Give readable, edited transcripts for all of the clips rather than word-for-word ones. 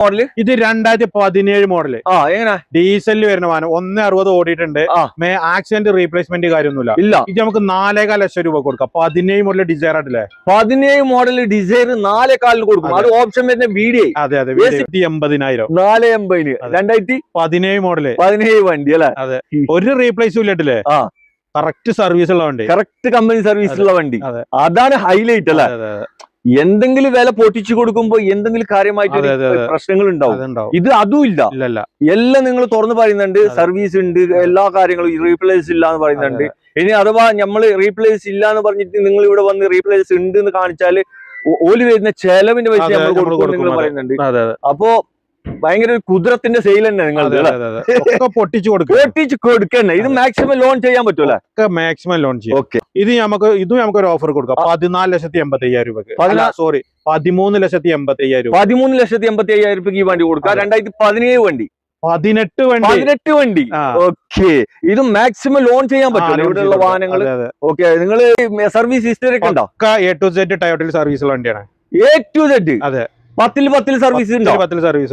Model ഇത് 2017 model. എങ്ങനെ ഡീസലിൽ വരുന്ന വാഹനം 160 ഓടിയിട്ടുണ്ട്. ആക്സിഡന്റ് റീപ്ലേസ്മെന്റ് കാര്യമൊന്നുമില്ല. ഇല്ല. ഇത് നമുക്ക് 4.5 ലക്ഷം രൂപ കൊടുക്കാം. 17 മോഡൽ ഡിസൈർ ആയിട്ടില്ലേ? 17 മോഡൽ ഡിസൈർ 4.4 കൊടുക്കും. അത് ഓപ്ഷൻ വരുന്ന വീഡിയോ. അതെ അതെ. 80,000. 480 2017 മോഡല് 17 വണ്ടി അല്ലെ? അതെ. ഒരു റീപ്ലേസും ഇല്ലട്ടില്ലേ? കറക്റ്റ് സർവീസ് ഉള്ള വണ്ടി, കറക്റ്റ് കമ്പനി സർവീസ് ഉള്ള വണ്ടി. അതാണ് ഹൈലൈറ്റ് അല്ലെ? എന്തെങ്കിലും വില പൊട്ടിച്ചു കൊടുക്കുമ്പോ എന്തെങ്കിലും കാര്യമായിട്ട് പ്രശ്നങ്ങൾ ഉണ്ടാവും. ഇത് അതും ഇല്ല. എല്ലാം നിങ്ങൾ തുറന്നു പറയുന്നുണ്ട്. സർവീസ് ഉണ്ട്, എല്ലാ കാര്യങ്ങളും. റീപ്ലേസ് ഇല്ല എന്ന് പറയുന്നുണ്ട്. ഇനി അഥവാ നമ്മള് റീപ്ലേസ് ഇല്ല എന്ന് പറഞ്ഞിട്ട് നിങ്ങൾ ഇവിടെ വന്ന് റീപ്ലേസ് ഉണ്ട് എന്ന് കാണിച്ചാല് ഓല് വരുന്ന ചെലവിന്റെ പൈസ നമ്മൾ കൊടുക്കും നിങ്ങൾ പറയുന്നുണ്ട്. അപ്പോ ഭയങ്കര ഒരു കുതിരത്തിന്റെ സെയിൽ തന്നെ നിങ്ങൾ പൊട്ടിച്ചു കൊടുക്കന്നെ. ഇത് മാക്സിമം ലോൺ ചെയ്യാൻ പറ്റൂല? മാക്സിമം ലോൺ ചെയ്യും. ഓക്കെ. ഇത് നമുക്ക് ഒരു ഓഫർ കൊടുക്കാം. 14,85,000 രൂപക്ക്. സോറി, 13,85,000 രൂപ. 13,85,000 രൂപയ്ക്ക് ഈ വണ്ടി കൊടുക്കാം. 2017 വണ്ടി, 18 വണ്ടി. ഓക്കെ. ഇത് മാക്സിമം ലോൺ ചെയ്യാൻ പറ്റും ഇവിടെയുള്ള വാഹനങ്ങൾ. ഓക്കെ. നിങ്ങൾ സർവീസ് ഹിസ്റ്ററി ഒക്കെ ഉണ്ടോ? A to Z ടയോട്ടയിൽ സർവീസ് ഉള്ള വണ്ടിയാണ്. A to Z. അതെ. 10 സർവീസ്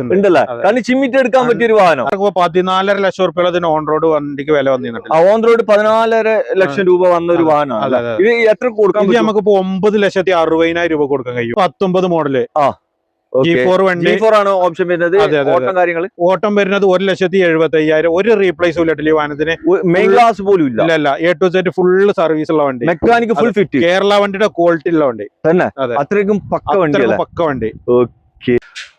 ഉണ്ടല്ലേ? കാരണം ചിമ്മിറ്റ് എടുക്കാൻ പറ്റിയ ഒരു വാഹനം. 14.5 ലക്ഷം രൂപ ഓൺ റോഡ് വണ്ടിക്ക് വില വന്നിട്ടുണ്ട്. ഓൺ റോഡ് 14.5 ലക്ഷം രൂപ വന്ന ഒരു വാഹനമാണ്. ഇത് എത്ര കൊടുക്കാൻ പറ്റും? നമുക്ക് 9,60,000 രൂപ കൊടുക്കാൻ കഴിയും. 19 മോഡല് G4 ആണ് ഓപ്ഷൻ വരുന്നത്. ഓട്ടം വരുന്നത് 1,70,75,000. ഒരു റീപ്ലേസും ഇല്ല വാഹനത്തിന്. മെയിൻ ക്ലാസ് പോലും ഇല്ല. A to Z full service ഉള്ള വണ്ടി, മെക്കാനിക് ഫുൾ ഫിറ്റ്. കേരള വണ്ടിയുടെ ക്വാളിറ്റി ഉള്ള വണ്ടി തന്നെ. അത്രയ്ക്കും പക്ക വണ്ടി.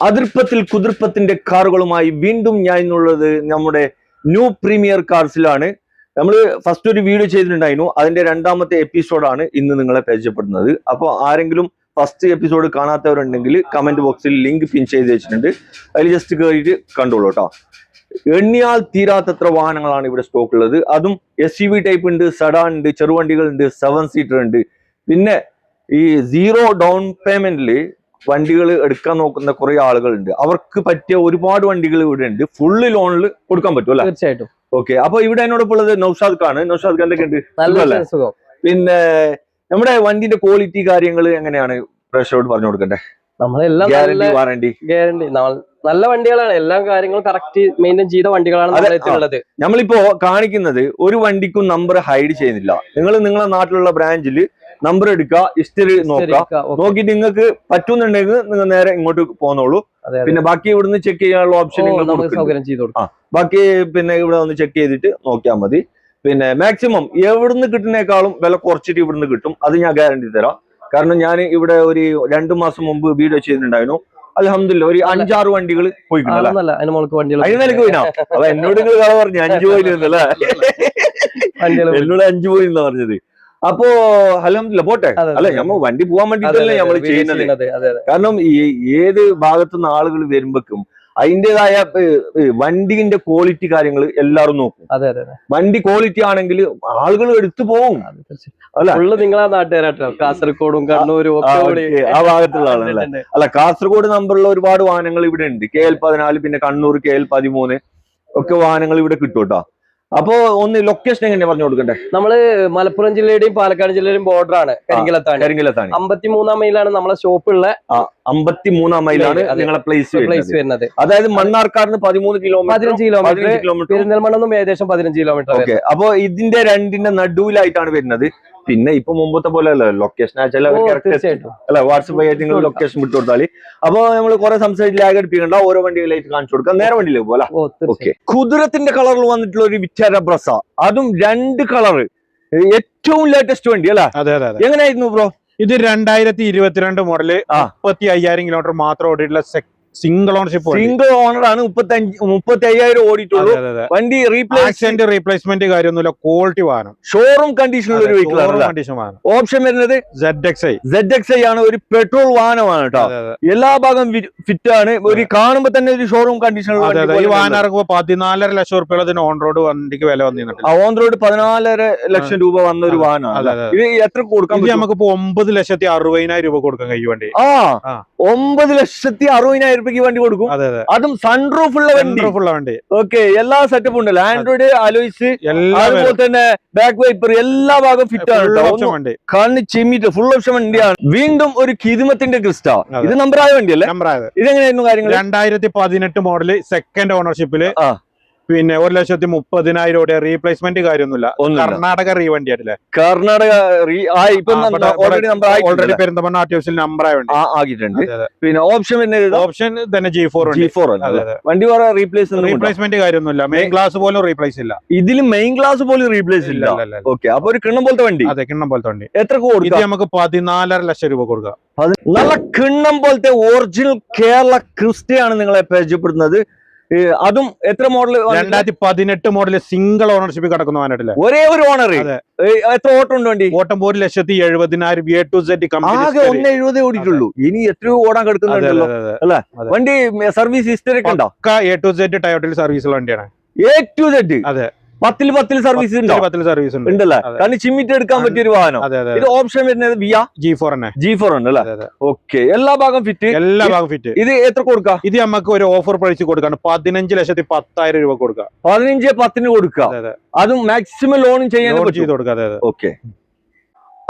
അതിർപ്പത്തിൽ കുതിർപ്പത്തിന്റെ കാറുകളുമായി വീണ്ടും ഞാൻ ഉള്ളത് നമ്മുടെ ന്യൂ പ്രീമിയർ കാർസിലാണ്. നമ്മൾ ഫസ്റ്റ് ഒരു വീഡിയോ ചെയ്തിട്ടുണ്ടായിരുന്നു. അതിന്റെ 2ാമത്തെ എപ്പിസോഡാണ് ഇന്ന് നിങ്ങളെ പരിചയപ്പെടുന്നത്. അപ്പോൾ ആരെങ്കിലും ഫസ്റ്റ് എപ്പിസോഡ് കാണാത്തവരുണ്ടെങ്കിൽ കമന്റ് ബോക്സിൽ ലിങ്ക് പിൻ ചെയ്ത് വെച്ചിട്ടുണ്ട്. അതിൽ ജസ്റ്റ് കയറിയിട്ട് കണ്ടോളൂ കേട്ടോ. എണ്ണിയാൽ തീരാത്തത്ര വാഹനങ്ങളാണ് ഇവിടെ സ്റ്റോക്ക് ഉള്ളത്. അതും SUV ടൈപ്പ് ഉണ്ട്, സഡാൻ ഉണ്ട്, ചെറുവണ്ടികൾ ഉണ്ട്, 7 സീറ്റർ ഉണ്ട്. പിന്നെ ഈ 0 ഡൗൺ പേയ്മെന്റിൽ വണ്ടികൾ എടുക്കാൻ നോക്കുന്ന കുറെ ആളുകളുണ്ട്. അവർക്ക് പറ്റിയ ഒരുപാട് വണ്ടികൾ ഇവിടെ ഉണ്ട്. ഫുള്ള് ലോണിൽ കൊടുക്കാൻ പറ്റും. തീർച്ചയായിട്ടും. ഓക്കെ. അപ്പൊ ഇവിടെ എന്നോടൊപ്പം ഉള്ളത് നൗഷാദ് ഖാൻ. നൗഷാദ് ഖാൻ എന്തൊക്കെയുണ്ട്? പിന്നെ നമ്മുടെ വണ്ടിന്റെ ക്വാളിറ്റി കാര്യങ്ങൾ എങ്ങനെയാണ് പ്രേക്ഷകരോട് പറഞ്ഞു കൊടുക്കണ്ടേ? നമ്മളെല്ലാം ഗ്യാരണ്ടി നല്ല വണ്ടികളാണ്. എല്ലാ കാര്യങ്ങളും കറക്റ്റ് മെയിൻറ്റെയിൻ ചെയ്ത വണ്ടികളാണ്. നമ്മളിപ്പോ കാണിക്കുന്നത് ഒരു വണ്ടിക്കും നമ്പർ ഹൈഡ് ചെയ്യുന്നില്ല. നിങ്ങളെ നാട്ടിലുള്ള ബ്രാഞ്ചിൽ നമ്പർ എടുക്കുക, ഹിസ്റ്ററി നോക്കിയിട്ട് നിങ്ങൾക്ക് പറ്റുന്നുണ്ടെങ്കിൽ നിങ്ങൾ നേരെ ഇങ്ങോട്ട് പോന്നോളൂ. പിന്നെ ബാക്കി ഇവിടുന്ന് ചെക്ക് ചെയ്യാനുള്ള ഓപ്ഷൻ ബാക്കി പിന്നെ ഇവിടെ ഒന്ന് ചെക്ക് ചെയ്തിട്ട് നോക്കിയാൽ മതി. പിന്നെ മാക്സിമം എവിടുന്ന് കിട്ടുന്നേക്കാളും വില കുറച്ചിട്ട് ഇവിടുന്ന് കിട്ടും. അത് ഞാൻ ഗ്യാരണ്ടി തരാം. കാരണം ഞാൻ ഇവിടെ ഒരു 2 മാസം മുമ്പ് വീഡിയോ ചെയ്തിട്ടുണ്ടായിരുന്നു. അൽഹംദുലില്ലാ ഒരു 5-6 വണ്ടികൾ പോയിക്കില്ല. അതിനിടയ്ക്ക് പോയിനാ. അപ്പൊ എന്നോട് നിങ്ങൾ കഥ പറഞ്ഞു 5 പോയില്ലേ? എന്നോട് 5 പോയി എന്നാ പറഞ്ഞത്. അപ്പോ അൽഹംദുലില്ലാ പോട്ടെ. അല്ലെ, നമ്മ വണ്ടി പോകാൻ വേണ്ടിട്ടല്ലേ നമ്മൾ ചെയ്യുന്നത്. കാരണം ഏത് ഭാഗത്തുനിന്ന് ആളുകൾ വരുമ്പോഴേക്കും അതിൻ്റെതായ വണ്ടിന്റെ ക്വാളിറ്റി കാര്യങ്ങൾ എല്ലാവരും നോക്കും. വണ്ടി ക്വാളിറ്റി ആണെങ്കിൽ ആളുകൾ എടുത്തു പോകും. നിങ്ങളാ നാട്ടുകാരാട്ടോ, കാസർഗോഡും കണ്ണൂരും ആ ഭാഗത്തുള്ള ആളല്ലേ? അല്ല, കാസർഗോഡ് നമ്പറുള്ള ഒരുപാട് വാഹനങ്ങൾ ഇവിടെ ഉണ്ട്. KL14, പിന്നെ കണ്ണൂർ KL13 ഒക്കെ വാഹനങ്ങൾ ഇവിടെ കിട്ടും കേട്ടോ. അപ്പൊ ഒന്ന് ലൊക്കേഷൻ എങ്ങനെയാ പറഞ്ഞു കൊടുക്കണ്ടേ? നമ്മള് മലപ്പുറം ജില്ലയുടെയും പാലക്കാട് ജില്ലയുടെയും ബോർഡർ ആണ്. കരിങ്കലത്താണ് 53-ാം മൈലാണ് നമ്മളെ ഷോപ്പ് ഉള്ള. 53-ാം മൈലാണ് നിങ്ങളെ പ്ലേസ് വരുന്നത്. അതായത് മണ്ണാർക്കാടിന് 13 കിലോമീറ്റർ, പെരിന്തൽമണ്ണ ഏകദേശം 15 കിലോമീറ്റർ. ഓക്കെ. അപ്പൊ ഇതിന്റെ രണ്ടിന്റെ നടുവിലായിട്ടാണ് വരുന്നത്. പിന്നെ ഇപ്പൊ മുമ്പത്തെ പോലെ അല്ല, ലൊക്കേഷൻ അല്ല വാട്സപ്പ് ആയിട്ട് നിങ്ങൾ ലൊക്കേഷൻ വിട്ടു കൊടുത്താൽ. അപ്പൊ നമ്മൾ കുറെ സംസാരിച്ച് ലാഗ് അടിപ്പിക്കണ്ട, ഓരോ വണ്ടികളായിട്ട് കാണിച്ചു കൊടുക്കാം. നേരെ വണ്ടിയിലേക്ക് പോലെ. ഓക്കെ. കുതിരത്തിന്റെ കളറിൽ വന്നിട്ടുള്ള ഒരു വിറ്റാര ബ്രസ, അതും 2 കളറ്, ഏറ്റവും ലേറ്റസ്റ്റ് വണ്ടി അല്ല? എങ്ങനെയായിരുന്നു ബ്രോ? ഇത് 2022 മോഡല്, 35,000 കിലോമീറ്റർ മാത്രം ഓടിയിട്ടുള്ള സിംഗിൾ ഓണർഷിപ്പ്, സിംഗിൾ ഓണർ ആണ്. 35,000 ഓടിയിട്ടുള്ളൂ. വണ്ടി റീപ്ലേസ്മെന്റ് കാര്യമൊന്നുമില്ല. ക്വാളിറ്റി വാഹനം, ഷോറൂം കണ്ടീഷനുള്ള ഒരു വെഹിക്കിൾ ആണ്. ഓപ്ഷൻ വരുന്നത് ZXi ആണ്. ഒരു പെട്രോൾ വാഹനമാണ് കേട്ടോ. എല്ലാ ഭാഗം ഫിറ്റ് ആണ്. ഒരു കാണുമ്പോ തന്നെ ഒരു ഷോറൂം കണ്ടീഷനുള്ള ഈ വാഹനം ഇറക്കുമ്പോ 14.5 ലക്ഷം രൂപ ഓൺ റോഡ് വണ്ടിക്ക് വില വന്നിട്ടുണ്ട്. ഓൺ റോഡ് 14.5 ലക്ഷം രൂപ വന്ന ഒരു വാഹനമാണ്. ഇത് എത്ര കൊടുക്കാം? നമുക്ക് 9,60,000 രൂപ കൊടുക്കാൻ കഴിയും വണ്ടി. 9,60,000 റുപ്യക്ക് വണ്ടി കൊടുക്കും. അതെ അതെ, അതും സൺറൂഫ് ഉള്ള വണ്ടി. ഉള്ള വണ്ടി. ഓക്കെ, എല്ലാ സെറ്റപ്പും ഉണ്ടല്ലോ, ആൻഡ്രോയിഡ്, അലോയ്സ്, എല്ലാം അതുപോലെ തന്നെ ബാക്ക് വൈപ്പർ, എല്ലാ ഭാഗവും ഫിറ്റ് ആണ് കേട്ടോ. വണ്ടി കണ്ണ് ചിമ്മിട്ട് ഫുൾ ഓപ്ഷൻ വണ്ടിയാണ്. വീണ്ടും ഒരു കിതുമത്തിന്റെ ക്രിസ്റ്റ. അതെ. ഇത് നമ്പർ ആയ വണ്ടിയല്ലേ? നമ്പറായത് ഇതെങ്ങനെയായിരുന്നു കാര്യങ്ങൾ? 2018 മോഡല്, സെക്കൻഡ് ഓണർഷിപ്പില്. പിന്നെ 1,30,000 റീപ്ലേസ്മെന്റ് കാര്യമൊന്നുമില്ല. കർണാടക റീ വണ്ടി ആയിട്ടില്ലേ? കർണാടക ഓൾറെഡി പെരിന്തൽമണ്ണ ആർടിഒസിൽ നമ്പർ ആയ വണ്ടി ആക്കിയിട്ടുണ്ട്. പിന്നെ ഓപ്ഷൻ തന്നെ G4 വണ്ടി വേറെ റീപ്ലേസ്മെന്റ് കാര്യമൊന്നുമില്ല. മെയിൻ ഗ്ലാസ് പോലും റീപ്ലേസ് ഇല്ല. ഇതിൽ മെയിൻ ഗ്ലാസ് പോലും റീപ്ലേസ് ഇല്ല. ഓക്കെ, അപ്പൊ ഒരു കിണ്ണം പോലത്തെ വണ്ടി. അതെ, കിണ്ണം പോലത്തെ വണ്ടി. എത്ര ഇത് നമുക്ക് 14.5 ലക്ഷം രൂപ കൊടുക്കാം. നല്ല കിണ്ണം പോലത്തെ ഒറിജിനൽ കേരള ക്രിസ്റ്റയാണ് നിങ്ങളെ പരിചയപ്പെടുന്നത്. അതും എത്ര മോഡൽ? 2018 മോഡല്, സിംഗിൾ ഓണർഷിപ്പ് കിടക്കുന്ന വാനായിട്ടില്ലേ? ഒരേ ഒരു ഓണർ. എത്ര ഓട്ടം ഉണ്ട് വണ്ടി? ഓട്ടം 1,70,000 A to Z ആകെ 170 ഓടിയിട്ടുള്ളൂ. ഇനി എത്രയോ ഓടാൻ കിടക്കുന്നുണ്ടല്ലോ അല്ലെ? വണ്ടി സർവീസ് ഹിസ്റ്ററി ഒക്കെ ഉണ്ടോ? A to Z ടയോട്ടയിൽ സർവീസുള്ള വണ്ടിയാണ്. A to Z. അതെ, 10 സർവീസ് ഉണ്ടോ? 10 സർവീസ് ഉണ്ട്. ഉണ്ടല്ലേ? കാരണം ചിമ്മിട്ട് എടുക്കാൻ പറ്റിയ ഒരു വാഹനം. ഇത് ഓപ്ഷൻ വരുന്നത് G4 തന്നെ. G4 ഉണ്ട് അല്ലേ? ഓക്കെ, എല്ലാ ഭാഗം ഫിറ്റ്. എല്ലാ ഭാഗം ഫിറ്റ്. ഇത് എത്ര കൊടുക്കാം? ഇത് നമുക്ക് ഒരു ഓഫർ പ്രൈസ് കൊടുക്കാണ്. 15,10,000 രൂപ കൊടുക്കാം. 15,10,000 കൊടുക്കാം. അതും മാക്സിമം ലോണും ചെയ്യാൻ ചെയ്ത് കൊടുക്കാം. ഓക്കെ,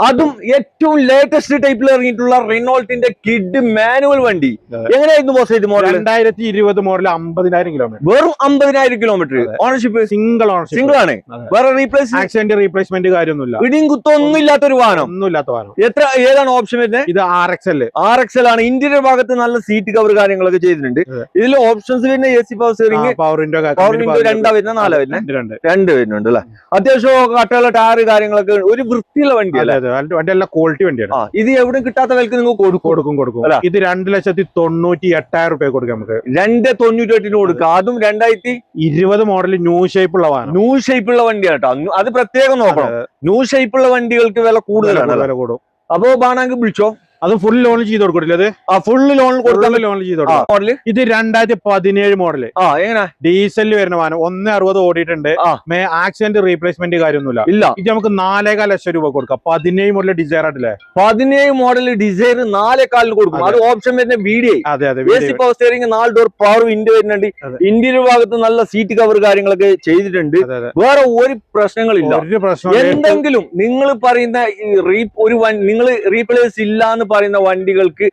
അതും ഏറ്റവും ലേറ്റസ്റ്റ് ടൈപ്പിൽ ഇറങ്ങിയിട്ടുള്ള റിനോൾട്ടിന്റെ കിഡ് മാനുവൽ വണ്ടി. എങ്ങനെയായിരുന്നു ബോസ് ഇത് മോഡൽ? 2020 model, 50,000 kilometre. വെറും 50,000 kilometre. Ownership single ownership. Single ആണ്. വേറെ ആക്സിഡന്റ് റീപ്ലേസ്മെന്റ് കാര്യമൊന്നുമില്ല. ഇടിയും കുത്തൊന്നും ഇല്ലാത്തൊരു വാഹനം. ഒന്നുമില്ലാത്ത വാഹനം. ഏതാണ് ഓപ്ഷൻ വരുന്നത്? ഇത് RXL ആണ്. ഇന്റീരിയർ ഭാഗത്ത് നല്ല സീറ്റ് കവർ കാര്യങ്ങളൊക്കെ ചെയ്തിട്ടുണ്ട്. ഇതിൽ ഓപ്ഷൻസ് വരുന്ന AC power steering, power window 2 വരുന്ന 4 വരുന്ന 2 വരുന്നുണ്ട് അല്ലെ? അത്യാവശ്യം കട്ടയുള്ള ടയർ കാര്യങ്ങളൊക്കെ, ഒരു വൃത്തിയുള്ള വണ്ടിയല്ലേ? വണ്ടി എല്ലാം ക്വാളിറ്റി വണ്ടിയാണ്. ഇത് എവിടെ കിട്ടാത്ത വിലക്ക് നിങ്ങൾക്ക് കൊടുക്കും. ഇത് 2,98,000 രൂപ കൊടുക്കാം. നമുക്ക് 2,98,000 കൊടുക്കാം. അതും 2020 മോഡൽ ന്യൂ ഷേപ്പ് ഉള്ള വാഹനം. ന്യൂ ഷേപ്പ് ഉള്ള വണ്ടിയാണ് കേട്ടോ. അത് പ്രത്യേകം നോക്കണം. ന്യൂ ഷേപ്പ് ഉള്ള വണ്ടികൾക്ക് വില കൂടുതലാണ്. വില കൂടും. അപ്പോ ബാണെങ്കിൽ വിളിച്ചോ. അത് ഫുൾ ലോൺ ചെയ്ത് കൊടുക്കില്ല. ഫുൾ ലോൺ കൊടുക്കാൻ ലോൺ ചെയ്ത് കൊടുക്കാം. ഇത് 2017 മോഡല്. എങ്ങനെ? ഡീസലിൽ വരുന്ന വാഹനം. 1,60 ഓടിയിട്ടുണ്ട്. ആക്സിഡന്റ് റീപ്ലേസ്മെന്റ് കാര്യമൊന്നുമില്ല. ഇത് നമുക്ക് 4.5 ലക്ഷം രൂപ കൊടുക്കാം. 17 മോഡൽ ഡിസൈർ ആയിട്ടില്ലേ? 17 മോഡൽ ഡിസൈർ 4.4 കൊടുക്കും. അത് ഓപ്ഷൻ വരുന്ന video. AC power steering, 4 door power window വരുന്നുണ്ട്. ഇന്റീരിയർ ഭാഗത്ത് നല്ല സീറ്റ് കവർ കാര്യങ്ങളൊക്കെ ചെയ്തിട്ടുണ്ട്. വേറെ ഒരു പ്രശ്നങ്ങളില്ല. എന്തെങ്കിലും നിങ്ങൾ പറയുന്ന നിങ്ങൾ റീപ്ലേസ് ഇല്ലാന്ന് പറയുന്ന വണ്ടികൾക്ക്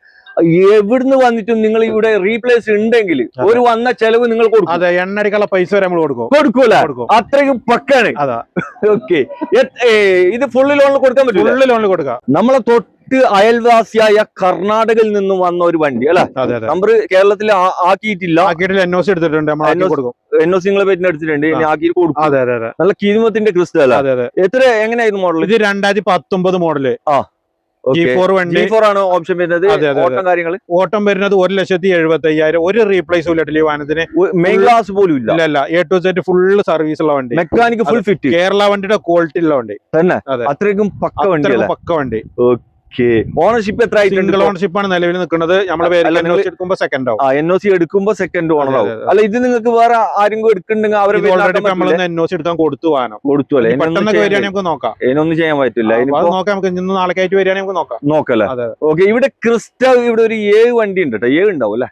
എവിടുന്ന് വന്നിട്ടും നിങ്ങൾ ഇവിടെ റീപ്ലേസ് ഉണ്ടെങ്കിൽ ഒരു വന്ന ചെലവ് നിങ്ങൾ കൊടുക്കും. അതെ, എണ്ണടിക്കുള്ള പൈസ വരെ നമ്മൾ കൊടുക്കൂല. അത്രയും പക്കാണ്. ഓക്കെ, ഇത് ഫുൾ ലോണിൽ കൊടുക്കാൻ പറ്റും. ഫുൾ ലോണിൽ കൊടുക്കാം. നമ്മളെ തൊട്ട് അയൽവാസിയായ കർണാടകയിൽ നിന്നും വന്ന ഒരു വണ്ടി അല്ലെ? നമ്പർ കേരളത്തിൽ ആക്കിയിട്ടില്ല. NOC എടുത്തിട്ടുണ്ട്. NOC നിങ്ങളെ പറ്റി എടുത്തിട്ടുണ്ട്. ഇനി ആക്കിയിട്ട് കൊടുക്കും. നല്ല കിരുമത്തിന്റെ ക്രിസ്റ്റൽ അല്ല? എത്ര എങ്ങനെയായിരുന്നു മോഡൽ? ഇത് 2019 മോഡല്. G4 ആണ് ഓപ്ഷൻ വരുന്നത്. ഓട്ടം കാര്യങ്ങൾ ഓട്ടം വരുന്നത് 1,70,000. ഒരു റീപ്ലേസും ഇല്ല. ഈ വാഹനത്തിന് മെയിൻ ഗ്ലാസ് പോലും ഇല്ല. A to Z full service ഉള്ള വണ്ടി. Mechanic full fit. കേരള വണ്ടിയുടെ ക്വാളിറ്റി ഉള്ള വണ്ടി തന്നെ. അത്രയ്ക്കും പക്ക വണ്ടി. ഓണർഷിപ്പ് എത്ര? സിംഗിൾ ഓണർഷിപ്പ് ആണ് നിലവിൽ നിൽക്കുന്നത്. നമ്മളെ NOC എടുക്കുമ്പോൾ സെക്കൻഡ് ആവും. NOC എടുക്കുമ്പോൾ സെക്കൻഡ് ഓണർ ആവും. അല്ല, ഇത് നിങ്ങൾക്ക് വേറെ ആരെങ്കിലും എടുക്കുന്നുണ്ടെങ്കിൽ അവരെ NOC എടുക്കാൻ കൊടുത്തു അല്ലേ? പെട്ടെന്ന് വരികയാണെങ്കിൽ നമുക്ക് നോക്കാം. ഇതിനൊന്നും ചെയ്യാൻ പറ്റില്ല. നോക്കാം. നമുക്ക് ഇന്ന് നാളെ ആയിട്ട് വരികയാണെങ്കിൽ നമുക്ക് നോക്കല്ലേ? ഓക്കെ, ഇവിടെ ക്രിസ്റ്റ, ഇവിടെ ഒരു 7 വണ്ടി ഉണ്ട് കേട്ടോ. 7 ഉണ്ടാവും അല്ലെ?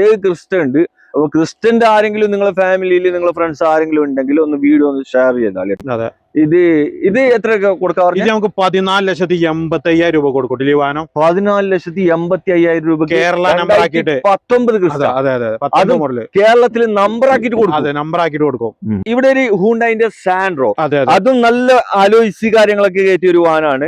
7 ക്രിസ്റ്റ ഉണ്ട്. അപ്പൊ ക്രിസ്റ്റന്റെ ആരെങ്കിലും നിങ്ങളെ ഫാമിലിയിൽ നിങ്ങളെ ഫ്രണ്ട്സ് ആരെങ്കിലും ഉണ്ടെങ്കിൽ ഒന്ന് വീഡിയോ ഒന്ന് ഷെയർ ചെയ്താൽ. ഇത് എത്രയൊക്കെ കൊടുക്കാം? ഇത് നമുക്ക് 14,80,000 രൂപ കൊടുക്കും. ഈ വാഹനം 14,80,000 രൂപ. കേരള നമ്പർ ആക്കിയിട്ട് 19 ക്രിസ്റ്റ. അതെ, മോഡല് കേരളത്തിൽ നമ്പർ ആക്കിയിട്ട് കൊടുക്കും. നമ്പർ ആക്കിയിട്ട് കൊടുക്കും. ഇവിടെ ഒരു ഹൂണ്ടായിന്റെ സാൻഡ്രോ. അതും നല്ല അലോയ്സ് കാര്യങ്ങളൊക്കെ കയറ്റിയ ഒരു വാഹനമാണ്.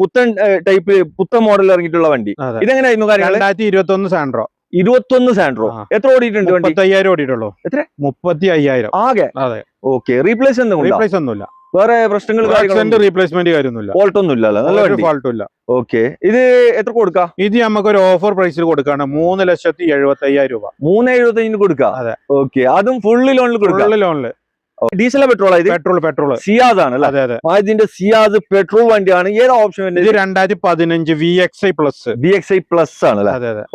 പുത്തൻ ടൈപ്പ്, പുത്തൻ മോഡൽ ഇറങ്ങിയിട്ടുള്ള വണ്ടി. ഇതെങ്ങനെയായിരുന്നു കാര്യങ്ങൾ? 2021 സാൻഡ്രോ. 21 സാൻഡ്രോ. എത്ര ഓടിയിട്ടുണ്ട്? 35,000 ഓടിയിട്ടുള്ളൂ. എത്ര? 35,000 ആകെ. ഓക്കെ, റീപ്ലേസ് ഒന്നുമില്ല. വേറെ പ്രശ്നങ്ങൾ റീപ്ലേസ്മെന്റ് കാര്യമൊന്നുമില്ല. ഫോൾട്ട് ഒന്നും ഇല്ലല്ലോ? നല്ല ഫോൾട്ടും ഇല്ല. ഓക്കെ, ഇത് എത്ര കൊടുക്കാം? ഇത് നമുക്ക് ഒരു ഓഫർ പ്രൈസിൽ കൊടുക്കാണ്. 3,75,000 രൂപ. 3,75,000 കൊടുക്കാം. അതെ. ഓക്കെ, അതും ഫുള്ള് ലോണിൽ കൊടുക്കാം. ലോണില്. Diesel petrol? പെട്രോൾ സിയാസ് ആണ്. ഇതിന്റെ സിയാസ് പെട്രോൾ വണ്ടിയാണ്. ഏതാ ഓപ്ഷൻ? ഇത് 2015 VXI പ്ലസ് ആണ്.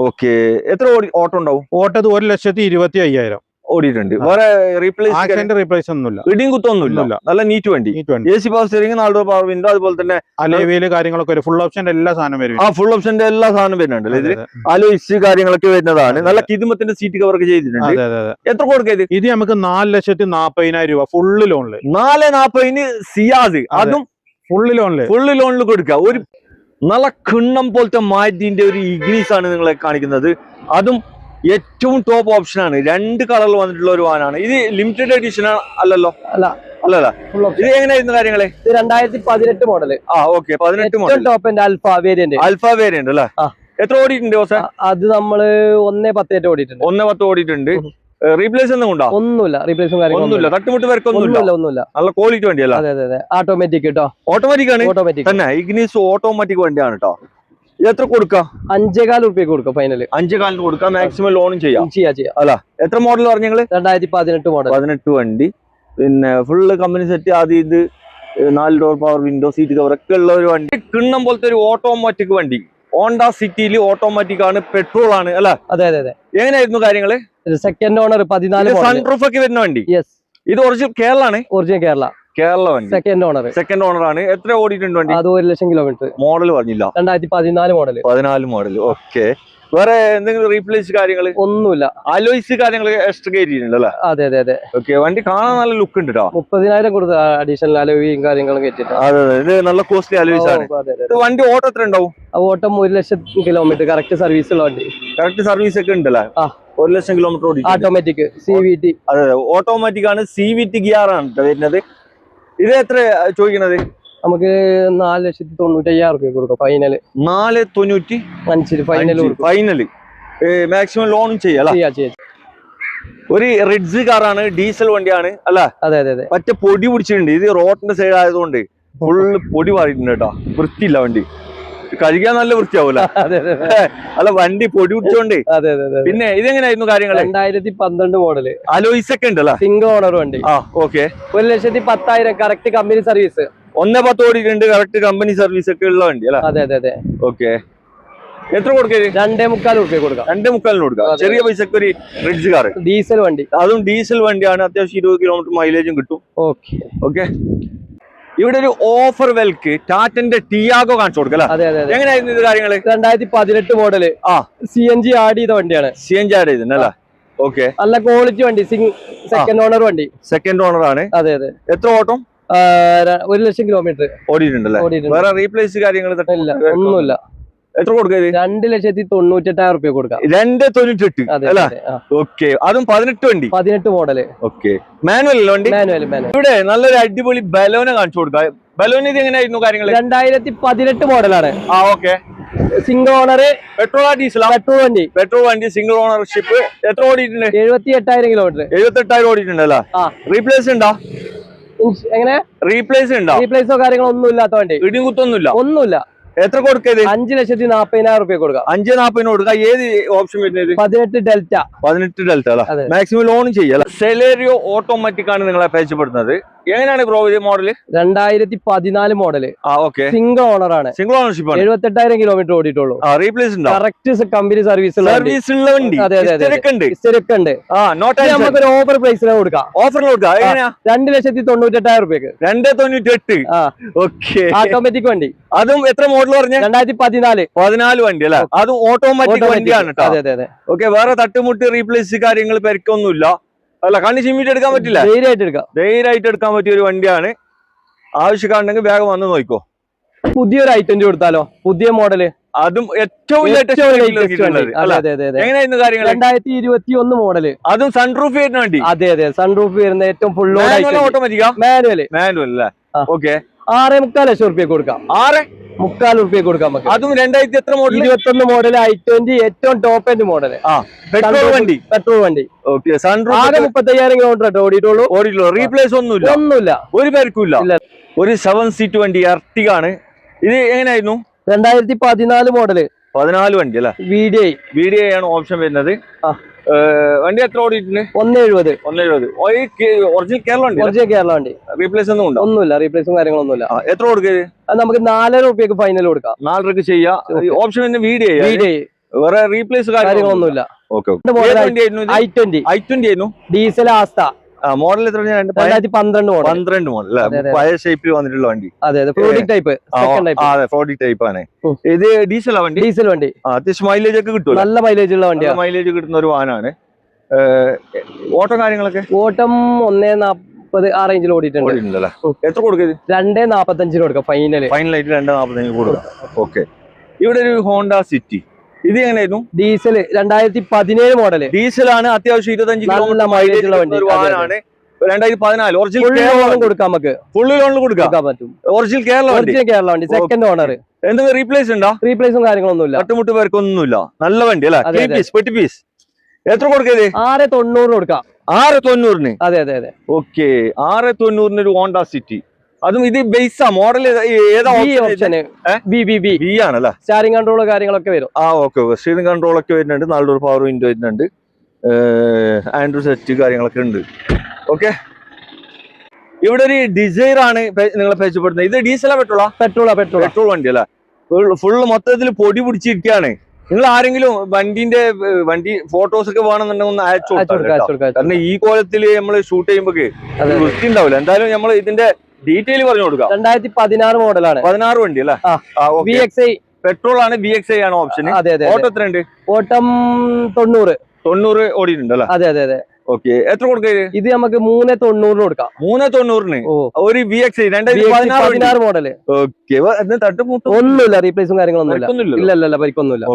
ഓക്കെ, എത്ര ഓട്ടം ഉണ്ടാവും? ഓട്ടത് 1,25,000. ഓടിയിട്ടുണ്ട്. വേറെ റീപ്ലേസ് ആക്സിഡന്റ് റീപ്ലേസ് ഒന്നുമില്ല, ഇടിയും കുത്തൊന്നുമില്ല. നല്ല നീറ്റ് വണ്ടി. AC power steering, 4 door power window, അതുപോലെ തന്നെ അലോയില് കാര്യങ്ങളൊക്കെ ഫുൾ ഓപ്ഷന്റെ എല്ലാ സാധനം വരും. ഫുൾ ഓപ്ഷന്റെ എല്ലാ സാധനം വരുന്നുണ്ട്. ഇതിൽ അലോയ്സ് കാര്യങ്ങളൊക്കെ വരുന്നതാണ്. നല്ല കിതുമത്തിന്റെ സീറ്റ് കവർ ഒക്കെ ചെയ്തിട്ടുണ്ട്. എത്ര കൊടുക്കത്? ഇത് നമുക്ക് 4,40,000 രൂപ ഫുള്ള് ലോണില്. 4,40,000 സിയാസ്, അതും ഫുള്ള് ലോണിൽ കൊടുക്കുക. ഒരു നല്ല കിണ്ണം പോലത്തെ മാറ്റിന്റെ ഒരു ഇഗ്നീസ് ആണ് നിങ്ങളെ കാണിക്കുന്നത്. അതും ഏറ്റവും ടോപ്പ് ഓപ്ഷൻ ആണ്. 2 കളറിൽ വന്നിട്ടുള്ള ഒരു വാനാണ് ഇത്. ലിമിറ്റഡ് എഡിഷൻ അല്ലല്ലോ? അല്ലല്ല. ഇത് എങ്ങനെയായിരുന്നു കാര്യങ്ങള്? 2018 model. Okay, 18 model top end alpha variant അല്ലേ? എത്ര ഓടിയിട്ടുണ്ട് ബോസേ? അത് നമ്മള് 1.10 ഓടിയിട്ടുണ്ട്. 1.10 ഓടിയിട്ടുണ്ട്. റീപ്ലേസ് ഒന്നും ഉണ്ടോ? ഒന്നുമില്ല, റീപ്ലേസും ഒന്നുമില്ല, തട്ടുമുട്ട് വരക്കൊന്നുമില്ല. നല്ല ക്വാളിറ്റി വണ്ടിയല്ല? അതെ. ഓട്ടോമാറ്റിക് കേട്ടോ. ഓട്ടോമാറ്റിക് ആണ് തന്നെ. ഇഗ്നീസ് ഓട്ടോമാറ്റിക് വണ്ടിയാണ് കേട്ടോ. എത്ര കൊടുക്കാം? 5,400 രൂപ കൊടുക്കാം ഫൈനല്. 5,400 കൊടുക്കാം. മാക്സിമം ലോണും ചെയ്യാം. അല്ല, എത്ര മോഡൽ പറഞ്ഞു നിങ്ങള്? 2018 മോഡൽ. 18 വണ്ടി. പിന്നെ ഫുള്ള് കമ്പനി സെറ്റ്. ആദ്യം ഇത് 4 door power window, seat cover ഒക്കെ ഉള്ള ഒരു വണ്ടി. കിണ്ണം പോലത്തെ ഒരു ഓട്ടോമാറ്റിക് വണ്ടി. ഹോണ്ട സിറ്റിയിൽ ഓട്ടോമാറ്റിക് ആണ്, പെട്രോൾ ആണ് അല്ല? അതെ. എങ്ങനെയായിരുന്നു കാര്യങ്ങള്? സെക്കൻഡ് ഓണർ 14 സൺറൂഫ് ഒക്കെ വരുന്ന വണ്ടി. ഇത് ഒറിജിനൽ കേരള ആണ്. കേരള വണ്ടി. സെക്കൻഡ് ഓണർ ആണ്. എത്ര ഓടിയിട്ടുണ്ട് വണ്ടി? അത് 1,00,000 കിലോമീറ്റർ. മോഡൽ പറഞ്ഞില്ല. 2014 മോഡൽ. 14 മോഡൽ. ഓക്കെ. വേറെ എന്തെങ്കിലും റീപ്ലേസ് കാര്യങ്ങൾ? ഒന്നുമില്ല. അലോയ്സ് കാര്യങ്ങൾ എക്സ്ട്രാ കയറ്റിയിട്ടുണ്ടല്ലേ? അതെ. ഓക്കെ, വണ്ടി കാണാൻ നല്ല ലുക്ക് ഉണ്ട് കേട്ടോ. 30,000 കൊടുത്ത അഡീഷണൽ അലോയും കാര്യങ്ങളും കയറ്റിട്ട്. അതെ, ഇത് നല്ല കോസ്റ്റ്ലി അലോയ്സ് ആണ്. വണ്ടി ഓട്ടം എത്ര ഉണ്ടാവും? ഓട്ടം 1,00,000 കിലോമീറ്റർ കറക്റ്റ് സർവീസ് ഉള്ള വണ്ടി. കറക്റ്റ് സർവീസ് ഒക്കെ ഉണ്ടല്ലേ? 1,00,000 കിലോമീറ്റർ ഓടി. Automatic CVT. അതെ, ഓട്ടോമാറ്റിക് ആണ്. CVT ഗിയർ ആണ് വരുന്നത്. ഇത് എത്ര ചോദിക്കണത്? നമുക്ക് 4,95,000 രൂപ കൊടുക്കാം ഫൈനല്. 4,95,000 ഫൈനല്. മാക്സിമം ലോണും ചെയ്യാം. ഒരു റിഡ്സ് കാറാണ്, ഡീസൽ വണ്ടിയാണ് അല്ല? അതെ. മറ്റേ പൊടി പിടിച്ചിട്ടുണ്ട്. ഇത് റോഡിന്റെ സൈഡ് ആയതുകൊണ്ട് ഫുള്ള് പൊടി മാറിയിട്ടുണ്ട് കേട്ടോ. വൃത്തിയില്ല വണ്ടി. കഴിക്കാൻ നല്ല വൃത്തിയാവൂല. അല്ല, വണ്ടി പൊടി പിടിച്ചോണ്ട്. പിന്നെ ഇതെങ്ങനെയായിരുന്നു കാര്യങ്ങൾ? 2012 മോഡല്. അലോയ്സ് ഒക്കെ ഉണ്ടല്ലോ? സിംഗിൾ ഓണർ വണ്ടി. ഓക്കെ. 1,10,000 correct company service. 1.10 ഓടിയിട്ടുണ്ട്. കറക്റ്റ് കമ്പനി സർവീസ് ഒക്കെ ഉള്ള വണ്ടി അല്ല? അതെ. ഓക്കെ. എത്ര കൊടുക്കരുത്? 2.25 രൂപ കൊടുക്കാം. 2.25 കൊടുക്കാം. ചെറിയ പൈസക്ക് ഒരു റിഡ്സ് കാർ. ഡീസൽ വണ്ടി. അതും ഡീസൽ വണ്ടിയാണ്. അത്യാവശ്യം 20 കിലോമീറ്റർ മൈലേജും കിട്ടും. ഓക്കെ. ഇവിടെ ഒരു ഓഫർ വെൽക്ക് ടാറ്റന്റെ ടിയാഗോ കാണിച്ചു കൊടുക്കല. എങ്ങനെയായിരുന്നു ഇത് കാര്യങ്ങള്? 2018 മോഡല്. CNG ആഡ് ചെയ്ത വണ്ടിയാണ്. CNG ആഡ് ചെയ്തല്ലേ? ഓക്കെ. നല്ല ക്വാളിറ്റി വണ്ടി. സെക്കൻഡ് ഓണർ വണ്ടി. സെക്കൻഡ് ഓണർ ആണ്. അതെ. എത്ര ഓട്ടം? 1,00,000 കിലോമീറ്റർ ഓടിയിട്ടുണ്ടല്ലേ? വേറെ റീപ്ലേസ് കാര്യങ്ങൾ ഒന്നുമില്ല. എത്ര കൊടുക്കരുത്? 2,98,000 രൂപ കൊടുക്കാം. 2,98 അല്ലേ? ഓക്കെ. അതും 18 വണ്ടി. 18 മോഡല്. ഓക്കെ. മാനുവൽ അല്ല വണ്ടി? മാനുവൽ. ഇവിടെ നല്ലൊരു അടിപൊളി ബലോന കാണിച്ചു കൊടുക്കാം. ബലോന ഇത് എങ്ങനെയായിരുന്നു കാര്യങ്ങൾ? 2018 മോഡലാണ്. Okay. Single owner. Petrol diesel? Petrol വണ്ടി. Single ownership. എത്ര ഓടിയിട്ടുണ്ട്? 78,000 കിലോമീറ്റർ. 78,000 ഓടിയിട്ടുണ്ടല്ലേ? റീപ്ലേസ് ഉണ്ടോ? എങ്ങനെ റീപ്ലേസ് ഉണ്ടോ? റീപ്ലേസോ കാര്യങ്ങളോ ഒന്നും ഇല്ലാത്ത വണ്ടി. ഇടിയും കുത്തൊന്നുമില്ല? ഒന്നുമില്ല. എത്ര കൊടുക്കരുത്? 5,40,000 രൂപ കൊടുക്കാം. 5,40,000 കൊടുക്കാം. ഏത് ഓപ്ഷൻ വരുന്നത്? 18 ഡെൽറ്റ. 18 ഡെൽറ്റ അല്ല? മാക്സിമം ലോണും ചെയ്യാം. സെലേറിയോ ഓട്ടോമാറ്റിക് ആണ് നിങ്ങളെ പരിചയപ്പെടുന്നത്. എങ്ങനെയാണ് ബ്രോ ഇത് model? 2014 model. Okay. Single owner ആണ്. സിംഗിൾ ഓണർഷിപ്പ് ആണ്. 78,000 കിലോമീറ്റർ ഓടിയിട്ടുള്ളൂ. റീപ്ലേസ് ഉണ്ടോ? കറക്റ്റ് കമ്പനി സർവീസ് ഉള്ള വണ്ടി. നമുക്കൊരു ഓഫർ പ്രൈസിലാണ് കൊടുക്കാം. ഓഫറിൽ കൊടുക്കാം. എങ്ങനെയാ? 2,98,000 രൂപയ്ക്ക്. 2,98. ഓക്കെ. ഓട്ടോമാറ്റിക് വണ്ടി. അതും എത്ര മോഡൽ പറഞ്ഞ? 2014 വണ്ടി അല്ലെ? അതും ഓട്ടോമാറ്റിക് വണ്ടിയാണ് കേട്ടോ. അതെ. ഓക്കെ. വേറെ തട്ടുമുട്ട് റീപ്ലേസ് കാര്യങ്ങൾ പെരക്കൊന്നുമില്ല അല്ല? കണ്ണി ചിമ്മിട്ട് എടുക്കാൻ പറ്റില്ല? ധൈര്യമായിട്ട് എടുക്കാൻ പറ്റിയ ഒരു വണ്ടിയാണ്. ആവശ്യക്കാരുണ്ടെങ്കിൽ വേഗം വന്ന് നോക്കോ. പുതിയൊരു i20 കൊടുത്താലോ? പുതിയ മോഡല്. അതും ഏറ്റവും എങ്ങനെയായിരുന്നു കാര്യങ്ങൾ? 2021 മോഡല്. അതും സൺറൂഫ് വരുന്ന വണ്ടി. അതെ. സൺറൂഫ് വരുന്ന ഏറ്റവും ഫുൾ ഓട്ടോമാറ്റിക്കാ? മാനുവൽ അല്ലേ? ഓക്കെ. 6.25 ലക്ഷം രൂപ കൊടുക്കാം. 6.25 രൂപ കൊടുക്കാം നമുക്ക്. അതും 2000 എത്ര മോഡൽ? 21 മോഡൽ i20 ഏറ്റവും ടോപ്പ് എൻഡ് മോഡൽ. പെട്രോൾ വണ്ടി. ഓക്കെ. സൺറൂഫ്. 35,000 കിലോമീറ്റർ ഓടിയിട്ടുള്ളൂ. റീപ്ലേസ് ഒന്നുമില്ല. ഒരു പേർക്കുമില്ല. ഒരു 7 സീറ്റ് വണ്ടി എർട്ടിഗ ആണ്. ഇത് എങ്ങനെയായിരുന്നു? 2014 മോഡല്. 14 വണ്ടി അല്ലേ? VDI ആണ് ഓപ്ഷൻ വരുന്നത്. വണ്ടി എത്ര ഓടിയിട്ടുണ്ട്? 170. ഒറിജിനൽ കേരള വണ്ടി. റീപ്ലേസ് ഒന്നുമില്ല. റീപ്ലേസും കാര്യങ്ങളൊന്നുമില്ല. എത്ര കൊടുക്കരുത്? നമുക്ക് 4,000 രൂപയ്ക്ക് ഫൈനൽ കൊടുക്കാം. 4,000 ചെയ്യാം. Option VDI. വേറെ റീപ്ലേസ് കാര്യങ്ങളൊന്നുമില്ല. ഓക്കെ i20 ആയിരുന്നു ഡീസൽ ആസ്ത മോഡൽ എത്ര 2012 മോഡൽ 12 മോഡൽ പഴയ ഷേപ്പിൽ വന്നിട്ടുള്ള വണ്ടി. അതെ ഫ്ലോട്ടിംഗ് ടൈപ്പ് ഫ്ലോട്ടിംഗ് ടൈപ്പ് ആണ് ഇത്. ഡീസൽ വണ്ടി, ഡീസൽ വണ്ടി അത്യാവശ്യം മൈലേജ് ഒക്കെ കിട്ടും, നല്ല മൈലേജ് ഉള്ള വണ്ടിയാണ്. മൈലേജ് കിട്ടുന്ന ഒരു വാഹനമാണ്. ഓട്ടം കാര്യങ്ങളൊക്കെ ഓട്ടം 1:40 ആ റേഞ്ചിൽ ഓടിയിട്ടുണ്ട്. എത്ര കൊടുക്കും? 2:45 കൊടുക്കാം ഫൈനലായിട്ട് 2:45 കൊടുക്കാം. ഓക്കെ. ഇവിടെ ഒരു ഹോണ്ട സിറ്റി, ഇത് എങ്ങനെയായിരുന്നു? ഡീസൽ 2017 മോഡല്, ഡീസലാണ്. അത്യാവശ്യം 25 കിലോമീറ്റർ മൈലേജ് ഉള്ള വണ്ടി വാഹനമാണ്. 2014 ഒറിജിനൽ കൊടുക്കാം, നമുക്ക് ഫുൾ ലോണിൽ കൊടുക്കാൻ പറ്റും. ഒറിജിനൽ കേരള വണ്ടി സെക്കൻഡ് ഓണർ. എന്തെങ്കിലും റീപ്ലേസ് ഉണ്ടോ? റീപ്ലേസും കാര്യങ്ങളൊന്നുമില്ല, തട്ടുമുട്ട് പേർക്കൊന്നുമില്ല. നല്ല വണ്ടി അല്ലേ? പെട്ടി പീസ്. എത്ര കൊടുക്കത്? 690 കൊടുക്കാം. 690. അതെ അതെ അതെ. ഓക്കെ, 690 ഒരു ഹോണ്ട സിറ്റി. അതും ഇത് ബേസാ മോഡൽ ഏതാ ഓപ്ഷൻ? ബി ആണല്ലേ? സ്റ്റാരിംഗ് കൺട്രോൾ കാര്യങ്ങളൊക്കെ വരും. ഓക്കെ. സ്റ്റിയറിംഗ് കൺട്രോൾ ഒക്കെ വരുന്നുണ്ട്, നല്ലൊരു പവർ വിൻഡോ വരുന്നുണ്ട്, ആൻഡ്രോയിഡ് സെറ്റ് കാര്യങ്ങളൊക്കെ ഉണ്ട്. ഓക്കെ. ഇവിടെ ഒരു ഡിസൈർ ആണ് നിങ്ങളെ പരിചയപ്പെടുന്നത്. ഇത് ഡീസലാ പെട്രോളാ? പെട്രോൾ വണ്ടി അല്ലേ? ഫുള്ള് മൊത്തത്തിൽ പൊടി പിടിച്ചിരിക്കുകയാണ്. നിങ്ങൾ ആരെങ്കിലും വണ്ടി ഫോട്ടോസ് ഒക്കെ വേണമെന്നുണ്ടെങ്കിൽ ഒന്ന് അയച്ചു കൊടുക്കാം. കാരണം ഈ കോലത്തില് നമ്മള് ഷൂട്ട് ചെയ്യുമ്പോ വൃത്തി ഉണ്ടാവില്ല. എന്തായാലും നമ്മൾ ഇതിന്റെ ഡീറ്റെയിൽ പറഞ്ഞു കൊടുക്കാം. 2016 മോഡലാണ്. 16 വണ്ടി അല്ലേ? VXi പെട്രോൾ ആണ്, VXi ആണ് ഓപ്ഷൻ. ഓട്ടോ എത്ര ഉണ്ട്? ഓട്ടം 90 ഓടിയിട്ടുണ്ട് അല്ലേ? അതെ അതെ അതെ. ഓക്കെ. എത്ര കൊടുക്കുക? ഇത് നമുക്ക് 390 കൊടുക്കാം. 390 ഒരു VXi 2016 മോഡല്. ഓക്കെ. തട്ടുമുട്ട് ഒന്നുമില്ല, റീപ്ലേസും കാര്യങ്ങളൊന്നുമില്ല. ഇല്ല പരിക്കൊന്നുമില്ല.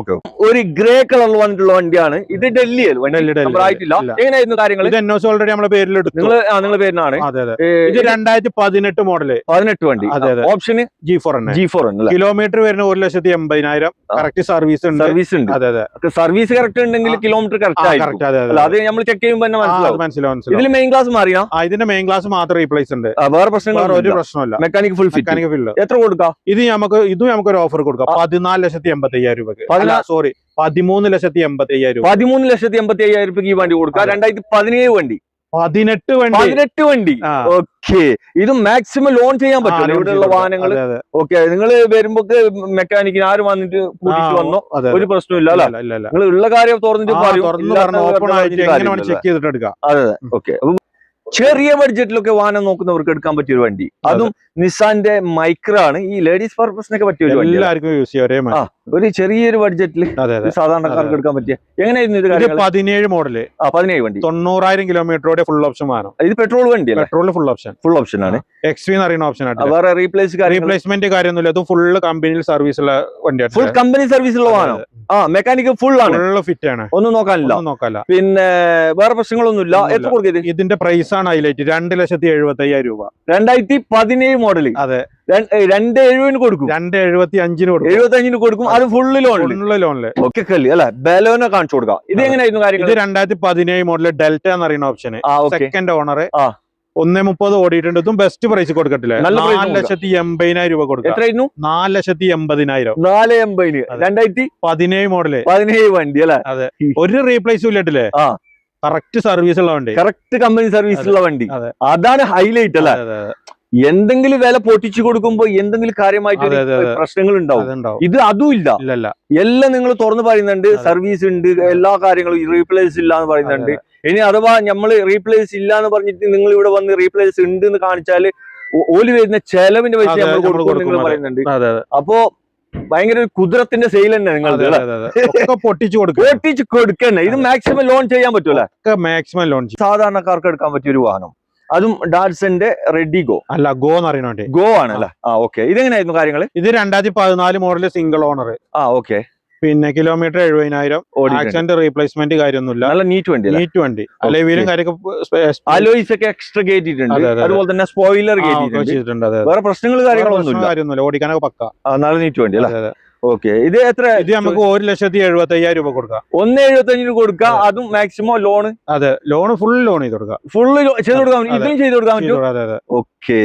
ഒരു ഗ്രേ കളറിൽ വന്നിട്ടുള്ള വണ്ടിയാണ് ഇത്. ഡൽഹിയിൽ ആയിട്ടില്ല. എങ്ങനെയായിരുന്നു കാര്യങ്ങൾ? ഓൾറെഡി നമ്മളെ പേരിലെടുത്തു. നിങ്ങളുടെ പേരിനാണ്. ഇത് 2018 മോഡല്. 18 വണ്ടി. ഓപ്ഷൻ G4 കിലോമീറ്റർ വരുന്ന 1,80,000. കറക്റ്റ് സർവീസ് ഉണ്ട്. സർവീസ് കറക്റ്റ് ഉണ്ടെങ്കിൽ കിലോമീറ്റർ കറക്റ്റ് ആയിരിക്കും. അത് നമ്മൾ ചെക്ക് ചെയ്യുമ്പോൾ മനസ്സിലാവും. ഇതിൽ മെയിൻ ക്ലാസ് മാറിയാ? ഇതിന്റെ മെയിൻ ക്ലാസ് മാത്രം റീപ്ലേസ് ഉണ്ട്, വേറെ പ്രശ്നങ്ങൾ ഒരു പ്രശ്നമില്ല. Mechanic full fit. എത്ര കൊടുക്കാം? ഇതും നമുക്ക് ഒരു ഓഫർ കൊടുക്കാം. 14,80,000 രൂപക്ക്. സോറി, 13,80,000 രൂപ. 13,80,000 രൂപയ്ക്ക് ഈ വണ്ടി കൊടുക്കാം. 2017 വണ്ടി. 18 വണ്ടി. ഓക്കെ. ഇത് മാക്സിമം ലോൺ ചെയ്യാൻ പറ്റും ഇവിടെയുള്ള വാഹനങ്ങൾ. ഓക്കെ. നിങ്ങൾ വരുമ്പോ മെക്കാനിക്കിന് ആരും വന്നിട്ട് കൂട്ടിട്ട് വന്നോ, ഒരു പ്രശ്നമില്ല അല്ല? നിങ്ങൾ ഉള്ള കാര്യം തുറന്നിട്ട് ചെക്ക് ചെയ്തിട്ട് എടുക്കാം. അതെ. ഓക്കെ. ചെറിയ ബഡ്ജറ്റിലൊക്കെ വാഹനം നോക്കുന്നവർക്ക് എടുക്കാൻ പറ്റിയ ഒരു വണ്ടി. അതും നിസാന്റെ മൈക്ര ആണ്. ഈ ലേഡീസ് പർപ്പസിനൊക്കെ പറ്റിയ ഒരു വണ്ടി, എല്ലാവർക്കും യൂസ് ചെയ്യാം. ഒരു ചെറിയൊരു ബഡ്ജറ്റിൽ സാധാരണക്കാർക്ക് എടുക്കാൻ പറ്റിയ. എങ്ങനെയായിരുന്നു ഇത്? 17 മോഡല്. 17 വണ്ടി. 90,000 കിലോമീറ്ററോടെ ഫുൾ ഓപ്ഷൻ വാഹനം. ഇത് പെട്രോൾ വണ്ടി? പെട്രോൾ ഫുൾ ഓപ്ഷൻ ആണ്. XV എന്ന് പറയുന്ന ഓപ്ഷൻ ആണ്. വേറെ റീപ്ലേസ്മെന്റ് കാര്യമൊന്നുമില്ല. അതും ഫുള്ള് കമ്പനിയിൽ സർവീസ് ഉള്ള വണ്ടിയാണ്. ഫുൾ കമ്പനി സർവീസ് ഉള്ള വാഹനം. മെക്കാനിക് ഫുൾ ആണ്, ഫിറ്റ് ആണ്, ഒന്നും നോക്കാനില്ല. പിന്നെ വേറെ പ്രശ്നങ്ങളൊന്നുമില്ല. എത്ര കൊടുക്കരുത്? ഇതിന്റെ പ്രൈസ് ആണ് ഹൈലൈറ്റ്. 2,70,000 രൂപ. 2017 മോഡല്. അതെ. 270 കൊടുക്കും. 275 കൊടുക്കും. അത് ഫുള്ള് ലോണില്. ഓക്കെ. അല്ലെ? ബലോന കാണിച്ചു കൊടുക്കാം. ഇത് എങ്ങനെയായിരുന്നു കാര്യങ്ങൾ? ഇത് 2017 മോഡല് ഡെൽറ്റ എന്ന് പറയുന്ന ഓപ്ഷൻ. Second owner. 130 ഓടിയിട്ടുണ്ട്. ഇതും ബെസ്റ്റ് പ്രൈസ് കൊടുക്കട്ടില്ല. 4,80,000 രൂപ കൊടുക്കും. എത്രയായിരുന്നു? 4,80,000. 480. 2017 മോഡല്. 17 വണ്ടി അല്ലെ? അതെ. ഒരു റീപ്ലേസും ഇല്ലട്ടില്ലേ? കറക്റ്റ് സർവീസ് ഉള്ള വണ്ടി, കറക്റ്റ് കമ്പനി സർവീസ് ഉള്ള വണ്ടി. അതാണ് ഹൈലൈറ്റ് അല്ലെ? എന്തെങ്കിലും വില പൊട്ടിച്ചു കൊടുക്കുമ്പോ എന്തെങ്കിലും കാര്യമായിട്ട് പ്രശ്നങ്ങൾ ഉണ്ടാവും. ഇത് അതും ഇല്ല. എല്ലാം നിങ്ങൾ തുറന്നു പറയുന്നുണ്ട്. സർവീസ് ഉണ്ട്, എല്ലാ കാര്യങ്ങളും. റീപ്ലേസ് ഇല്ല എന്ന് പറയുന്നുണ്ട്. ഇനി അഥവാ നമ്മള് റീപ്ലേസ് ഇല്ല എന്ന് പറഞ്ഞിട്ട് നിങ്ങൾ ഇവിടെ വന്ന് റീപ്ലേസ് ഉണ്ട് എന്ന് കാണിച്ചാല് ഓല് വരുന്ന ചെലവിന്റെ പൈസ നമ്മൾ കൊടുക്കും നിങ്ങൾ പറയുന്നുണ്ട്. അപ്പോ ഭയങ്കര ഒരു കുതിരത്തിന്റെ സെയിൽ തന്നെ നിങ്ങൾ പൊട്ടിച്ചു കൊടുക്കണേ. ഇത് മാക്സിമം ലോൺ ചെയ്യാൻ പറ്റൂല. മാക്സിമം ലോൺ സാധാരണക്കാർക്ക് എടുക്കാൻ പറ്റിയ ഒരു വാഹനം. അതും ഡാറ്റ്സന്റെ റെഡി ഗോ അല്ല, ഗോ എന്ന് പറയുന്നുണ്ട്. ഗോ ആണല്ലേ? ഓക്കെ. ഇതെങ്ങനെയായിരുന്നു കാര്യങ്ങൾ? ഇത് 2014 മോഡല് സിംഗിൾ ഓണർ. ഓക്കെ. പിന്നെ കിലോമീറ്റർ 70,000. ആക്സിഡന്റ് റീപ്ലേസ്മെന്റ് കാര്യമൊന്നുമില്ല. നല്ല നീറ്റ് വണ്ടി. അലോയിലും കാര്യമൊക്കെ അലോയ്സ് ഒക്കെ എക്സ്ട്രാ കേറ്റിട്ടുണ്ട്. അതുപോലെ തന്നെ സ്പോയിലർ കേറ്റിട്ടുണ്ട്. വേറെ പ്രശ്നങ്ങൾ കാര്യങ്ങളൊന്നുമില്ല. ഓടിക്കാനൊക്കെ പക്ക. നല്ല നീറ്റ് വണ്ടി അല്ലേ? ഓക്കെ. ഇത് എത്ര? ഇത് നമുക്ക് 1,70,000 രൂപ കൊടുക്കാം. 1,75 കൊടുക്കാം. അതും മാക്സിമം ലോണ്. അതെ, ലോൺ ഫുൾ ലോൺ ചെയ്ത് കൊടുക്കാം. ഫുള്ള് ചെയ്ത് കൊടുക്കാം. ഇതിലും ചെയ്ത് കൊടുക്കാൻ പറ്റും. അതെ. ഓക്കെ.